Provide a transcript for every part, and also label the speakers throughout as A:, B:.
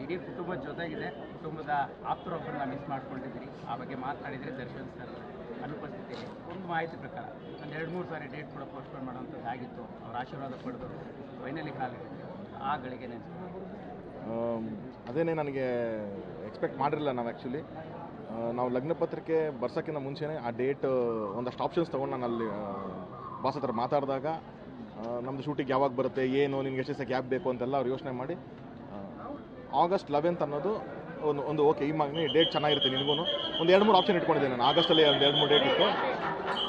A: ಇಡೀ ಕುಟುಂಬದ ಜೊತೆಗಿದೆ, ಕುಟುಂಬದ ಆಪ್ತರೊಬ್ಬರನ್ನ ಮಿಸ್ ಮಾಡ್ಕೊಂಡಿದ್ದೀರಿ. ಆ ಬಗ್ಗೆ ಮಾತನಾಡಿದರೆ ದರ್ಶನ್ ಸರ್ ಅನುಪಸ್ಥಿತಿಯಲ್ಲಿ ಒಂದು ಮಾಹಿತಿ ಪ್ರಕಾರ ಒಂದು 2-3 ಸಾರಿ ಡೇಟ್ ಕೂಡ ಪೋಸ್ಟ್ಪೋನ್ ಮಾಡೋಂಥದ್ದು ಆಗಿತ್ತು. ಅವ್ರ ಆಶೀರ್ವಾದ ಪಡೆದು ಫೈನಲಿ ಕಾಲಿಟ್ಟಿತ್ತು. ಆ ಗಳಿಗೆ
B: ಅದೇನೇ ನನಗೆ ಎಕ್ಸ್ಪೆಕ್ಟ್ ಮಾಡಿರಲಿಲ್ಲ. ನಾವು ಆ್ಯಕ್ಚುಲಿ ನಾವು ಲಗ್ನ ಪತ್ರಿಕೆ ಬರ್ಸೋಕ್ಕಿಂತ ಮುಂಚೆನೇ ಆ ಡೇಟ್ ಒಂದಷ್ಟು ಆಪ್ಷನ್ಸ್ ತೊಗೊಂಡು ನಾನು ಅಲ್ಲಿ ಬಾಸ್ ಹತ್ರ ಮಾತಾಡಿದಾಗ ನಮ್ಮದು ಶೂಟಿಂಗ್ ಯಾವಾಗ ಬರುತ್ತೆ, ಏನು ನಿಮ್ಗೆ ಎಷ್ಟು ಗ್ಯಾಪ್ ಬೇಕು ಅಂತೆಲ್ಲ ಅವ್ರು ಯೋಚನೆ ಮಾಡಿ August 11th ಅನ್ನೋದು ಒಂದು ಓಕೆ, ಈ ಮಾಗನಿ ಡೇಟ್ ಚೆನ್ನಾಗಿರುತ್ತೆ, ನಿನಗೂ ಒಂದು 2-3 ಆಪ್ಷನ್ ಇಟ್ಕೊಂಡಿದ್ದೆ ನಾನು. ಆಗಸ್ಟಲ್ಲಿ ಒಂದು 2-3 ಡೇಟ್ ಇತ್ತು.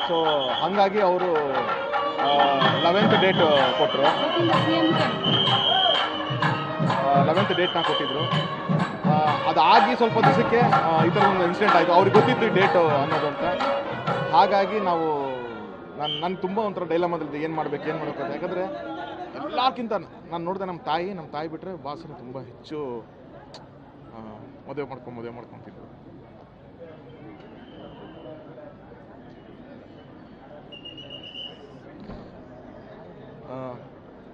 B: ಸೊ ಹಾಗಾಗಿ ಅವರು 11th ಡೇಟ್ ಕೊಟ್ಟರು. 11th ಡೇಟ್ನ ಕೊಟ್ಟಿದ್ರು. ಅದಾಗಿ ಸ್ವಲ್ಪ ದಿವಸಕ್ಕೆ ಈ ಥರ ಒಂದು ಇನ್ಸಿಡೆಂಟ್ ಆಯಿತು. ಅವ್ರಿಗೆ ಗೊತ್ತಿತ್ತು ಈ ಡೇಟ್ ಅನ್ನೋದು ಅಂತ. ಹಾಗಾಗಿ ನಾವು ನಾನು ತುಂಬ ಒಂಥರ ಡೈಲಮದಲ್ಲಿ ಏನು ಮಾಡಬೇಕು ಅಂತ. ಯಾಕಂದರೆ ಎಲ್ಲಕ್ಕಿಂತ ನಾನು ನೋಡಿದೆ ನಮ್ಮ ತಾಯಿ ಬಿಟ್ಟರೆ ಬಾಸನ್ನು ತುಂಬ ಹೆಚ್ಚು ಮದುವೆ ಮಾಡ್ಕೊತಿದ್ರು.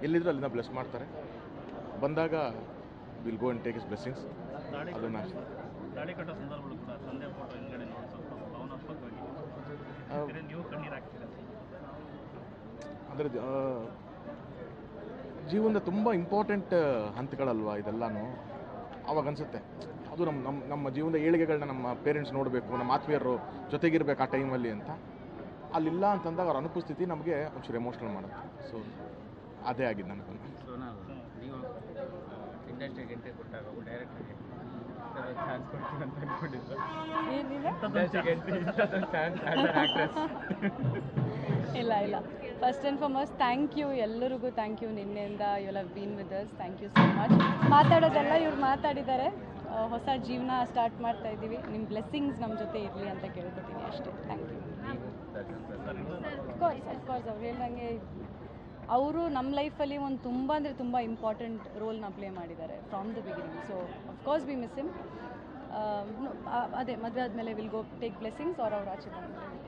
B: ಎಲ್ಲಿದ್ರು ಅಲ್ಲಿಂದ ಬ್ಲೆಸ್ ಮಾಡ್ತಾರೆ. ಬಂದಾಗ will go and take is blessings. ಅದನ್ನು ಅಂದರೆ ಜೀವನದ ತುಂಬ ಇಂಪಾರ್ಟೆಂಟ್ ಹಂತಗಳಲ್ವ ಇದೆಲ್ಲನೂ. ಅವಾಗ ಅನಿಸುತ್ತೆ ಅದು ನಮ್ಮ ಜೀವನದ ಏಳಿಗೆಗಳನ್ನ ನಮ್ಮ ಪೇರೆಂಟ್ಸ್ ನೋಡಬೇಕು, ನಮ್ಮ ಆತ್ಮೀಯರು ಜೊತೆಗಿರ್ಬೇಕು ಆ ಟೈಮಲ್ಲಿ ಅಂತ. ಅಲ್ಲಿಲ್ಲ ಅಂತಂದಾಗ ಅವ್ರ ಅನುಪಸ್ಥಿತಿ ನಮಗೆ ಒಂಚೂರು ಎಮೋಷ್ನಲ್ ಮಾಡುತ್ತೆ. ಸೊ ಅದೇ ಆಗಿದ್ದು ನನಗೆ.
A: ನೀವು ಇಂಡಸ್ಟ್ರಿಗೆ ಎಂಟ್ರಿ ಕೊಟ್ಟಾಗ ಡೈರೆಕ್ಟ್ರಿಗೆ ಚಾನ್ಸ್ ಕೊಡ್ತೀವಿ ಅಂತ ಅಂದ್ಕೊಂಡಿದ್ರು.
C: ಇಲ್ಲ first and foremost thank you ಎಲ್ಲರಿಗೂ. Thank you. ನಿನ್ನೆಯಿಂದ you have been with us. Thank you so much. ಮಾತಾಡೋದೆಲ್ಲ ಇವ್ರು ಮಾತಾಡಿದ್ದಾರೆ. ಹೊಸ ಜೀವನ ಸ್ಟಾರ್ಟ್ ಮಾಡ್ತಾ ಇದ್ದೀವಿ. ನಿಮ್ಮ ಬ್ಲೆಸ್ಸಿಂಗ್ಸ್ ನಮ್ಮ ಜೊತೆ ಇರಲಿ ಅಂತ ಕೇಳ್ಕೊತೀನಿ ಅಷ್ಟೇ. Thank you. ಅಫ್ಕೋರ್ಸ್ ಅವ್ರು ಹೇಳ್ದಂಗೆ ಅವರು ನಮ್ಮ ಲೈಫಲ್ಲಿ ಒಂದು ತುಂಬ ಇಂಪಾರ್ಟೆಂಟ್ ರೋಲ್ನ ಪ್ಲೇ ಮಾಡಿದ್ದಾರೆ from the beginning. So of course V miss him. ಅದೇ ಮದುವೆ ಆದಮೇಲೆ ವಿಲ್ ಗೋ ಟೇಕ್ ಬ್ಲೆಸ್ಸಿಂಗ್ಸ್ ಅವ್ರ ಆಚೆ ಬಂದು